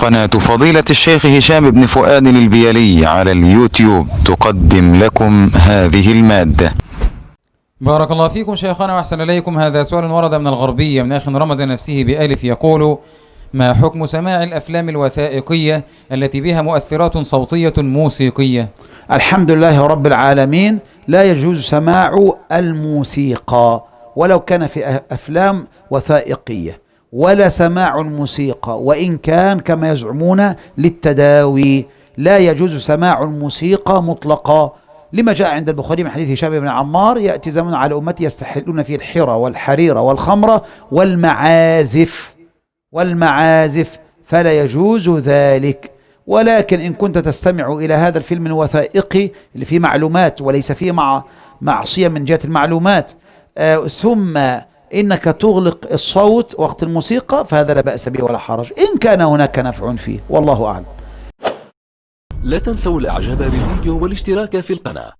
قناة فضيلة الشيخ هشام بن فؤاد البيلي على اليوتيوب تقدم لكم هذه المادة. بارك الله فيكم شيخنا وأحسن إليكم. هذا سؤال ورد من الغربية من أخ رمز نفسه بألف يقول: ما حكم سماع الأفلام الوثائقية التي بها مؤثرات صوتية موسيقية؟ الحمد لله رب العالمين. لا يجوز سماع الموسيقى ولو كان في أفلام وثائقية، ولا سماع الموسيقى وإن كان كما يزعمون للتداوي. لا يجوز سماع الموسيقى مطلقا، لما جاء عند البخاري من حديث هشام بن عمار: يأتي زمن على أمتي يستحلون فيه الحرى والحرير والخمر والمعازف فلا يجوز ذلك. ولكن إن كنت تستمع إلى هذا الفيلم الوثائقي اللي فيه معلومات وليس فيه معصية من جهة المعلومات، ثم إنك تغلق الصوت وقت الموسيقى، فهذا لا بأس به ولا حرج إن كان هناك نفع فيه، والله أعلم. لا تنسوا الإعجاب بالفيديو والاشتراك في القناة.